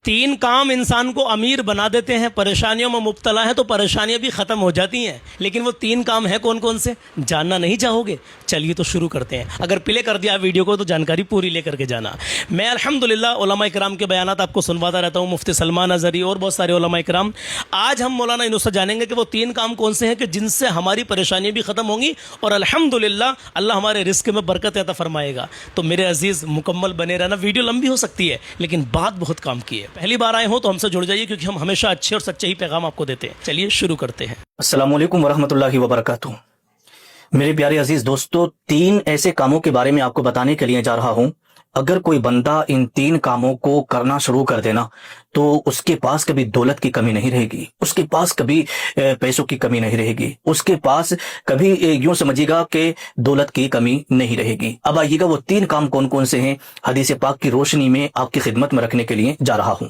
تین کام انسان کو امیر بنا دیتے ہیں، پریشانیوں میں مبتلا ہے تو پریشانیاں بھی ختم ہو جاتی ہیں، لیکن وہ تین کام ہیں کون کون سے، جاننا نہیں چاہو گے؟ چلیے تو شروع کرتے ہیں۔ اگر پلے کر دیا ویڈیو کو تو جانکاری پوری لے کر کے جانا۔ میں الحمدللہ علماء کرام کے بیانات آپ کو سنواتا رہتا ہوں، مفتی سلمان اظہری اور بہت سارے علماء کرام۔ آج ہم مولانا انس سے جانیں گے کہ وہ تین کام کون سے ہیں کہ جن سے ہماری پریشانیاں بھی ختم ہوں گی اور الحمدللہ اللہ ہمارے رزق میں برکت عطا فرمائے گا۔ تو میرے عزیز مکمل بنے رہنا، ویڈیو لمبی ہو سکتی ہے لیکن بات بہت کام کی ہے۔ پہلی بار آئے ہوں تو ہم سے جڑ جائیے کیونکہ ہم ہمیشہ اچھے اور سچے ہی پیغام آپ کو دیتے ہیں۔ چلیے شروع کرتے ہیں۔ السلام علیکم ورحمۃ اللہ وبرکاتہ۔ میرے پیارے عزیز دوستو، تین ایسے کاموں کے بارے میں آپ کو بتانے کے لیے جا رہا ہوں۔ اگر کوئی بندہ ان تین کاموں کو کرنا شروع کر دینا تو اس کے پاس کبھی دولت کی کمی نہیں رہے گی، اس کے پاس کبھی پیسوں کی کمی نہیں رہے گی، اس کے پاس کبھی یوں سمجھیے گا کہ دولت کی کمی نہیں رہے گی۔ اب آئیے گا وہ تین کام کون کون سے ہیں، حدیث پاک کی روشنی میں آپ کی خدمت میں رکھنے کے لیے جا رہا ہوں۔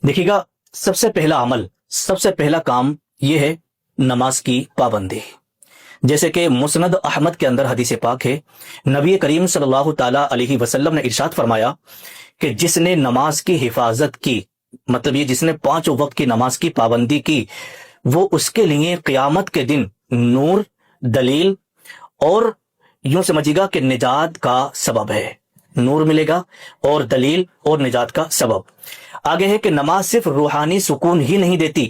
دیکھیے گا، سب سے پہلا عمل، سب سے پہلا کام یہ ہے نماز کی پابندی۔ جیسے کہ مسند احمد کے اندر حدیث پاک ہے، نبی کریم صلی اللہ تعالی علیہ وسلم نے ارشاد فرمایا کہ جس نے نماز کی حفاظت کی، مطلب یہ جس نے 5 وقت کی نماز کی پابندی کی، وہ اس کے لیے قیامت کے دن نور، دلیل اور یوں سمجھیے گا کہ نجات کا سبب ہے۔ نور ملے گا اور دلیل اور نجات کا سبب۔ آگے ہے کہ نماز صرف روحانی سکون ہی نہیں دیتی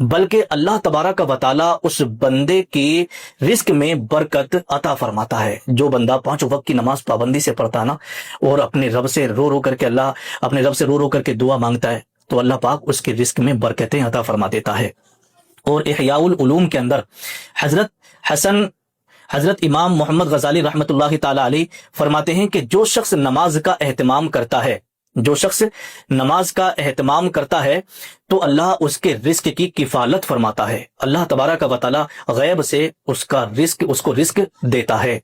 بلکہ اللہ تبارک و تعالی اس بندے کی رزق میں برکت عطا فرماتا ہے۔ جو بندہ 5 وقت کی نماز پابندی سے پڑھتا نا اور اپنے رب سے رو کر کے دعا مانگتا ہے تو اللہ پاک اس کے رزق میں برکتیں عطا فرما دیتا ہے۔ اور احیاء العلوم کے اندر حضرت امام محمد غزالی رحمۃ اللہ تعالی علیہ فرماتے ہیں کہ جو شخص نماز کا اہتمام کرتا ہے تو اللہ اس کے رزق کی کفالت فرماتا ہے۔ اللہ تبارک و تعالی غیب سے اس کو رزق دیتا ہے۔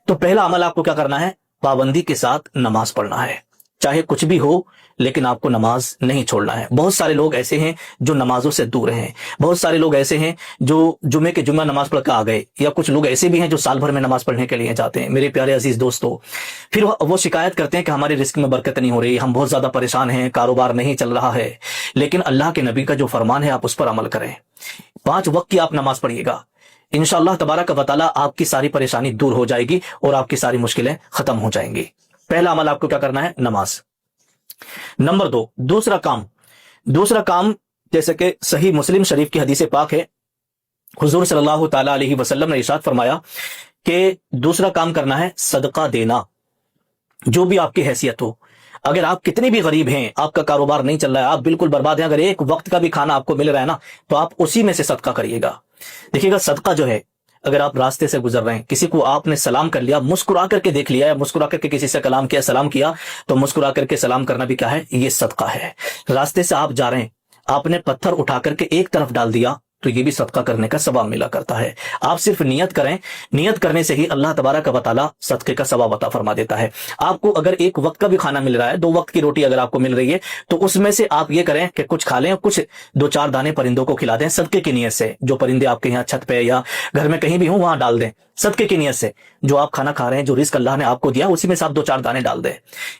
تو پہلا عمل آپ کو کیا کرنا ہے؟ پابندی کے ساتھ نماز پڑھنا ہے، چاہے کچھ بھی ہو لیکن آپ کو نماز نہیں چھوڑنا ہے۔ بہت سارے لوگ ایسے ہیں جو نمازوں سے دور ہیں، بہت سارے لوگ ایسے ہیں جو جمعے کے جمعہ نماز پڑھ کے آ گئے، یا کچھ لوگ ایسے بھی ہیں جو سال بھر میں نماز پڑھنے کے لیے جاتے ہیں۔ میرے پیارے عزیز دوستو، پھر وہ شکایت کرتے ہیں کہ ہمارے رزق میں برکت نہیں ہو رہی، ہم بہت زیادہ پریشان ہیں، کاروبار نہیں چل رہا ہے۔ لیکن اللہ کے نبی کا جو فرمان ہے آپ اس پر عمل کریں، 5 وقت کی آپ نماز پڑھیے گا، انشاءاللہ تبارک و تعالی آپ کی ساری پریشانی دور ہو جائے گی اور آپ کی ساری مشکلیں ختم ہو جائیں گی۔ پہلا عمل آپ کو کیا کرنا ہے؟ نماز۔ نمبر 2، دوسرا کام جیسے کہ صحیح مسلم شریف کی حدیث پاک ہے، حضور صلی اللہ تعالی علیہ وسلم نے ارشاد فرمایا کہ دوسرا کام کرنا ہے صدقہ دینا، جو بھی آپ کی حیثیت ہو۔ اگر آپ کتنے بھی غریب ہیں، آپ کا کاروبار نہیں چل رہا ہے، آپ بالکل برباد ہیں، اگر ایک وقت کا بھی کھانا آپ کو مل رہا ہے نا تو آپ اسی میں سے صدقہ کریے گا۔ دیکھیے گا، صدقہ جو ہے، اگر آپ راستے سے گزر رہے ہیں، کسی کو آپ نے سلام کر لیا، مسکرا کر کے دیکھ لیا، یا مسکرا کر کے کسی سے کلام کیا، سلام کیا، تو مسکرا کر کے سلام کرنا بھی کیا ہے؟ یہ صدقہ ہے۔ راستے سے آپ جا رہے ہیں، آپ نے پتھر اٹھا کر کے ایک طرف ڈال دیا تو یہ بھی صدقہ کرنے کا ثواب ملا کرتا ہے۔ آپ صرف نیت کریں، نیت کرنے سے ہی اللہ تبارک و تعالی صدقے کا ثواب عطا فرما دیتا ہے۔ آپ کو اگر ایک وقت کا بھی کھانا مل رہا ہے، 2 وقت کی روٹی اگر آپ کو مل رہی ہے تو اس میں سے آپ یہ کریں کہ کچھ کھا لیں اور کچھ 2-4 دانے پرندوں کو کھلا دیں صدقے کی نیت سے۔ جو پرندے آپ کے یہاں چھت پہ یا گھر میں کہیں بھی ہوں وہاں ڈال دیں صدقے کی نیت سے۔ جو آپ کھانا کھا رہے ہیں، جو رزق اللہ نے آپ کو دیا اسی میں سے آپ 2-4 دانے ڈال دیں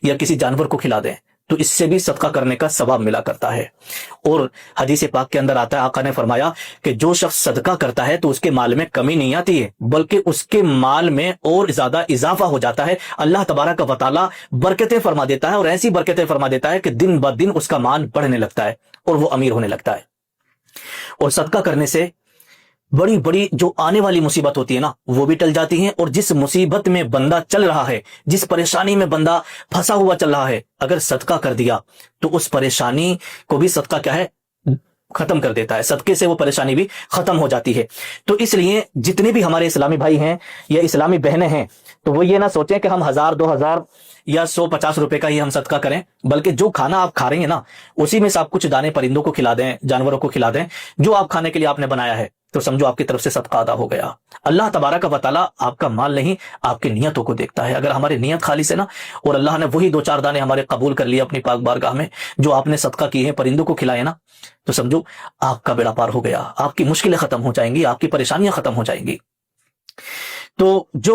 یا کسی جانور کو کھلا دیں، تو اس سے بھی صدقہ کرنے کا ثواب ملا کرتا ہے۔ اور حدیث پاک کے اندر آتا ہے، آقا نے فرمایا کہ جو شخص صدقہ کرتا ہے تو اس کے مال میں کمی نہیں آتی ہے بلکہ اس کے مال میں اور زیادہ اضافہ ہو جاتا ہے۔ اللہ تبارک و تعالی برکتیں فرما دیتا ہے، اور ایسی برکتیں فرما دیتا ہے کہ دن بہ دن اس کا مال بڑھنے لگتا ہے اور وہ امیر ہونے لگتا ہے۔ اور صدقہ کرنے سے بڑی بڑی جو آنے والی مصیبت ہوتی ہے نا وہ بھی ٹل جاتی ہیں، اور جس مصیبت میں بندہ چل رہا ہے، جس پریشانی میں بندہ پھنسا ہوا چل رہا ہے، اگر صدقہ کر دیا تو اس پریشانی کو بھی صدقہ کیا ہے؟ ختم کر دیتا ہے۔ صدقے سے وہ پریشانی بھی ختم ہو جاتی ہے۔ تو اس لیے جتنے بھی ہمارے اسلامی بھائی ہیں یا اسلامی بہنیں ہیں تو وہ یہ نہ سوچیں کہ ہم 1000 2000 یا 150 روپے کا ہی ہم صدقہ کریں، بلکہ جو کھانا آپ کھا رہے ہیں نا اسی میں سے آپ کچھ دانے پرندوں کو کھلا دیں، جانوروں کو کھلا دیں، جو آپ کھانے کے لیے آپ نے بنایا ہے، تو سمجھو آپ کی طرف سے صدقہ ادا ہو گیا۔ اللہ تبارک و تعالی آپ کا مال نہیں، آپ کی نیتوں کو دیکھتا ہے۔ اگر ہماری نیت خالص ہے نا اور اللہ نے وہی 2-4 دانے ہمارے قبول کر لیے اپنی پاک بارگاہ میں، جو آپ نے صدقہ کیے ہیں، پرندوں کو کھلائے نا، تو سمجھو آپ کا بیڑا پار ہو گیا، آپ کی مشکلیں ختم ہو جائیں گی، آپ کی پریشانیاں ختم ہو جائیں گی۔ تو جو